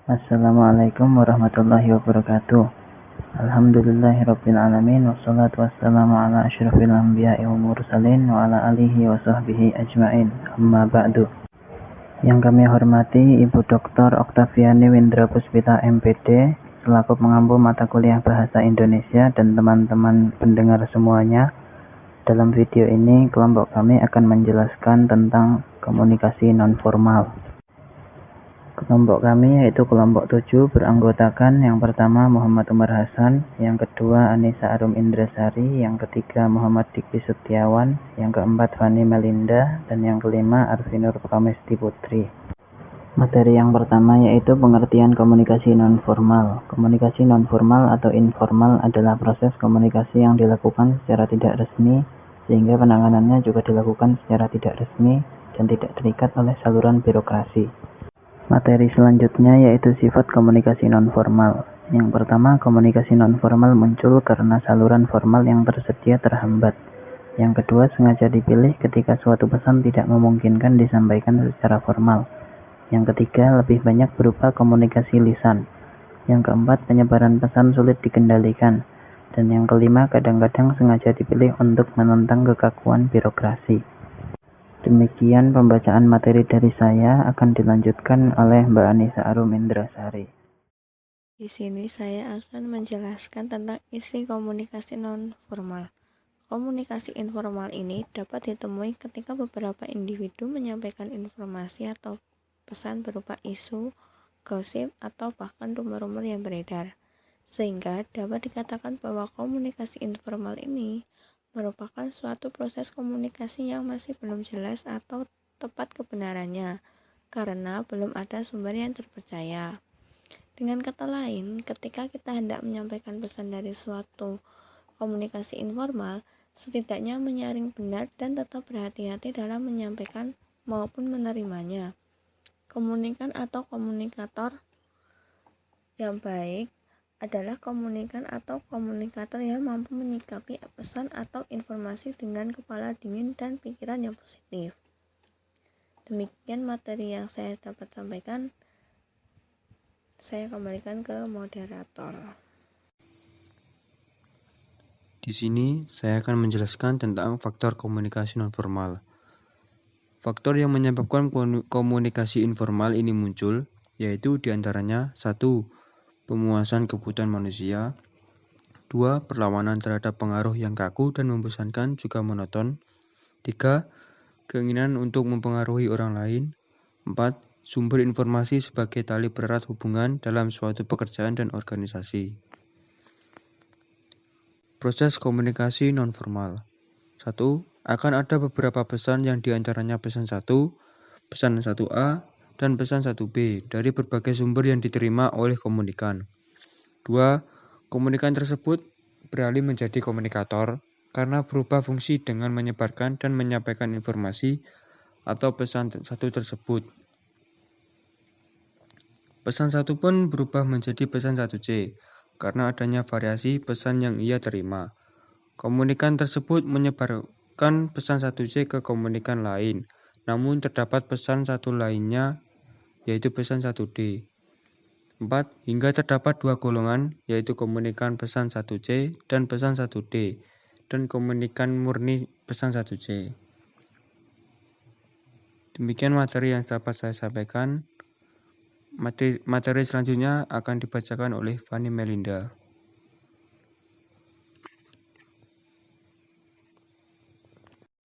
Assalamualaikum warahmatullahi wabarakatuh. Alhamdulillahirabbil alamin wassalatu wassalamu ala asyrafil anbiya'i wal mursalin wa ala alihi wa sahbihi ajmain. Amma ba'du. Yang kami hormati Ibu Dr. Oktaviani Windra Puspita MPD selaku pengampu mata kuliah Bahasa Indonesia dan teman-teman pendengar semuanya. Dalam video ini kelompok kami akan menjelaskan tentang komunikasi nonformal. Kelompok kami yaitu kelompok 7 beranggotakan yang pertama Muhammad Umar Hasan, yang kedua Anissa Arum Indrasari, yang ketiga Muhammad Dikri Setiawan, yang keempat Fani Melinda, dan yang kelima Arvinur Pramesti Putri. Materi yang pertama yaitu pengertian komunikasi nonformal. Komunikasi nonformal atau informal adalah proses komunikasi yang dilakukan secara tidak resmi, sehingga penanganannya juga dilakukan secara tidak resmi dan tidak terikat oleh saluran birokrasi. Materi selanjutnya yaitu sifat komunikasi nonformal. Yang pertama, komunikasi nonformal muncul karena saluran formal yang tersedia terhambat. Yang kedua, sengaja dipilih ketika suatu pesan tidak memungkinkan disampaikan secara formal. Yang ketiga, lebih banyak berupa komunikasi lisan. Yang keempat, penyebaran pesan sulit dikendalikan. Dan yang kelima, kadang-kadang sengaja dipilih untuk menentang kekakuan birokrasi. Demikian pembacaan materi dari saya, akan dilanjutkan oleh Mbak Anissa Arum Indrasari. Di sini saya akan menjelaskan tentang isi komunikasi nonformal. Komunikasi informal ini dapat ditemui ketika beberapa individu menyampaikan informasi atau pesan berupa isu, gosip, atau bahkan rumor-rumor yang beredar. Sehingga dapat dikatakan bahwa komunikasi informal ini merupakan suatu proses komunikasi yang masih belum jelas atau tepat kebenarannya, karena belum ada sumber yang terpercaya. Dengan kata lain, ketika kita hendak menyampaikan pesan dari suatu komunikasi informal, setidaknya menyaring benar dan tetap berhati-hati dalam menyampaikan maupun menerimanya. Komunikan atau komunikator yang baik adalah komunikan atau komunikator yang mampu menyikapi pesan atau informasi dengan kepala dingin dan pikiran yang positif. Demikian materi yang saya dapat sampaikan. Saya kembalikan ke moderator. Di sini saya akan menjelaskan tentang faktor komunikasi nonformal. Faktor yang menyebabkan komunikasi informal ini muncul yaitu diantaranya 1. Pemuasan kebutuhan manusia. 2. Perlawanan terhadap pengaruh yang kaku dan membosankan juga monoton. 3. Keinginan untuk mempengaruhi orang lain. 4. Sumber informasi sebagai tali pererat hubungan dalam suatu pekerjaan dan organisasi. Proses komunikasi nonformal. 1. Akan ada beberapa pesan yang diantaranya pesan 1, pesan 1A, dan pesan 1B dari berbagai sumber yang diterima oleh komunikan. 2. Komunikan tersebut beralih menjadi komunikator karena berubah fungsi dengan menyebarkan dan menyampaikan informasi atau pesan 1 tersebut. Pesan 1 pun berubah menjadi pesan 1C karena adanya variasi pesan yang ia terima. Komunikan tersebut menyebarkan pesan 1C ke komunikan lain, namun terdapat pesan 1 lainnya, yaitu pesan 1D. 4. Hingga terdapat 2 golongan, yaitu komunikan pesan 1C dan pesan 1D, dan komunikan murni pesan 1C. Demikian materi yang dapat saya sampaikan. Materi selanjutnya akan dibacakan oleh Fani Melinda.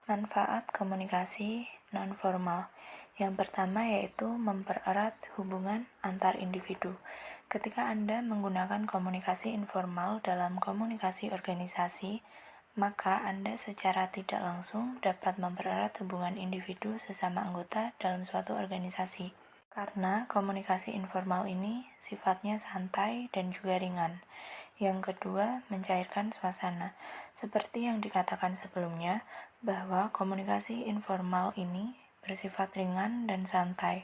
Manfaat komunikasi nonformal. Yang pertama yaitu mempererat hubungan antar individu. Ketika Anda menggunakan komunikasi informal dalam komunikasi organisasi, maka Anda secara tidak langsung dapat mempererat hubungan individu sesama anggota dalam suatu organisasi. Karena komunikasi informal ini sifatnya santai dan juga ringan. Yang kedua, mencairkan suasana. Seperti yang dikatakan sebelumnya, bahwa komunikasi informal ini bersifat ringan dan santai,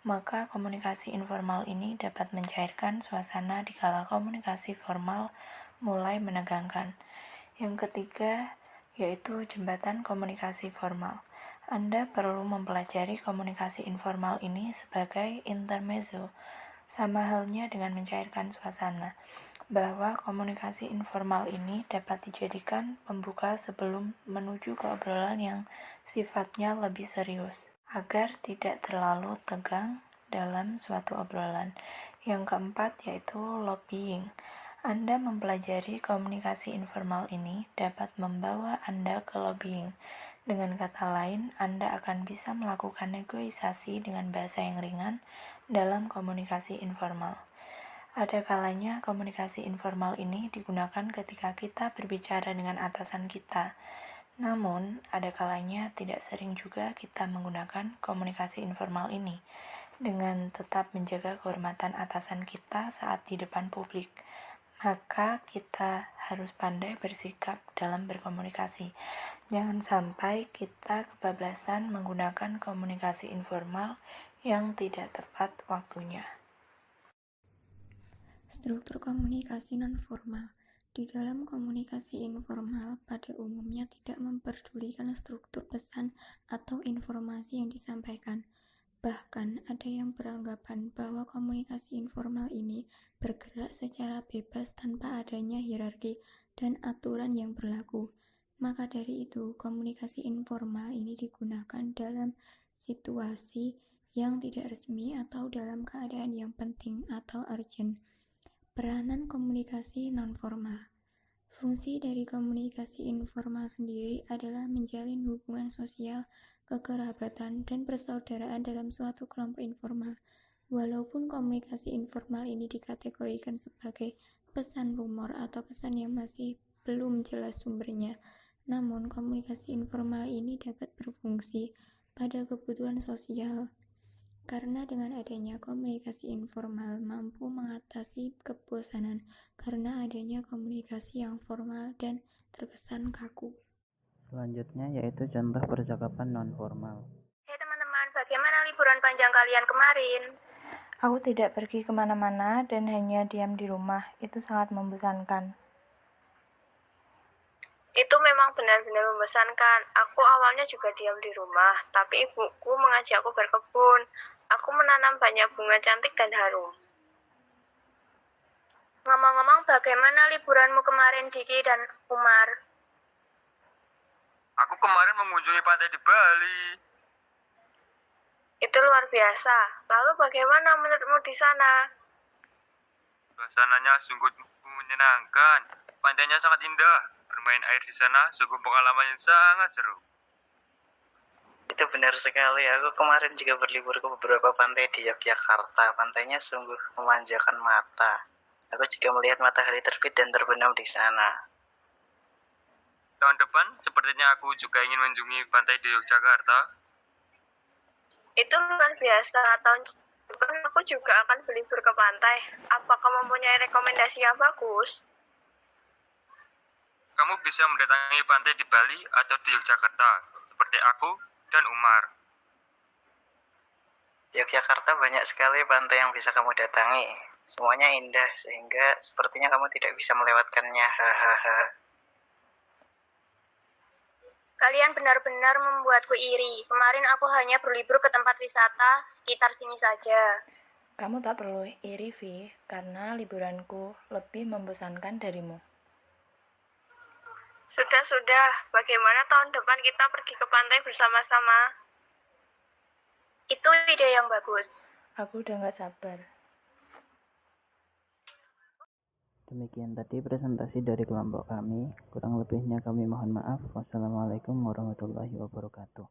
maka komunikasi informal ini dapat mencairkan suasana dikala komunikasi formal mulai menegangkan. Yang ketiga, yaitu jembatan komunikasi formal. Anda perlu mempelajari komunikasi informal ini sebagai intermezzo, Sama halnya dengan mencairkan suasana, bahwa komunikasi informal ini dapat dijadikan pembuka sebelum menuju ke obrolan yang sifatnya lebih serius, agar tidak terlalu tegang dalam suatu obrolan. Yang keempat yaitu lobbying. Anda mempelajari komunikasi informal ini dapat membawa Anda ke lobbying. Dengan kata lain, Anda akan bisa melakukan negosiasi dengan bahasa yang ringan dalam komunikasi informal. Ada kalanya komunikasi informal ini digunakan ketika kita berbicara dengan atasan kita. Namun, ada kalanya tidak sering juga kita menggunakan komunikasi informal ini dengan tetap menjaga kehormatan atasan kita saat di depan publik. Maka kita harus pandai bersikap dalam berkomunikasi. Jangan sampai kita kebablasan menggunakan komunikasi informal yang tidak tepat waktunya. Struktur komunikasi nonformal. Di dalam komunikasi informal, pada umumnya tidak memperdulikan struktur pesan atau informasi yang disampaikan. Bahkan ada yang beranggapan bahwa komunikasi informal ini bergerak secara bebas tanpa adanya hierarki dan aturan yang berlaku. Maka dari itu, komunikasi informal ini digunakan dalam situasi yang tidak resmi atau dalam keadaan yang penting atau urgent. Peranan komunikasi nonformal. Fungsi dari komunikasi informal sendiri adalah menjalin hubungan sosial, kekerabatan, dan persaudaraan dalam suatu kelompok informal. Walaupun komunikasi informal ini dikategorikan sebagai pesan rumor atau pesan yang masih belum jelas sumbernya, namun komunikasi informal ini dapat berfungsi pada kebutuhan sosial. Karena dengan adanya komunikasi informal mampu mengatasi kebosanan karena adanya komunikasi yang formal dan terkesan kaku. Selanjutnya yaitu contoh percakapan non-formal. Hai teman-teman, bagaimana liburan panjang kalian kemarin? Aku tidak pergi kemana-mana dan hanya diam di rumah. Itu sangat membosankan. Itu memang benar-benar membosankan. Aku awalnya juga diam di rumah, tapi ibuku mengajakku berkebun. Aku menanam banyak bunga cantik dan harum. Ngomong-ngomong, bagaimana liburanmu kemarin, Diki dan Umar? Aku kemarin mengunjungi pantai di Bali. Itu luar biasa. Lalu bagaimana menurutmu di sana? Suasananya sungguh menyenangkan. Pantainya sangat indah. Bermain air di sana sungguh pengalaman yang sangat seru. Itu benar sekali. Aku kemarin juga berlibur ke beberapa pantai di Yogyakarta. Pantainya sungguh memanjakan mata. Aku juga melihat matahari terbit dan terbenam di sana. Tahun depan, sepertinya aku juga ingin mengunjungi pantai di Yogyakarta. Itu luar biasa. Tahun depan aku juga akan berlibur ke pantai. Apakah mempunyai rekomendasi yang bagus? Kamu bisa mendatangi pantai di Bali atau di Yogyakarta, seperti aku dan Umar. Di Yogyakarta banyak sekali pantai yang bisa kamu datangi. Semuanya indah, sehingga sepertinya kamu tidak bisa melewatkannya. Hahaha. Kalian benar-benar membuatku iri. Kemarin aku hanya berlibur ke tempat wisata sekitar sini saja. Kamu tak perlu iri, Vi, karena liburanku lebih membosankan darimu. Sudah. Bagaimana tahun depan kita pergi ke pantai bersama-sama? Itu ide yang bagus. Aku udah gak sabar. Demikian tadi presentasi dari kelompok kami. Kurang lebihnya kami mohon maaf. Wassalamualaikum warahmatullahi wabarakatuh.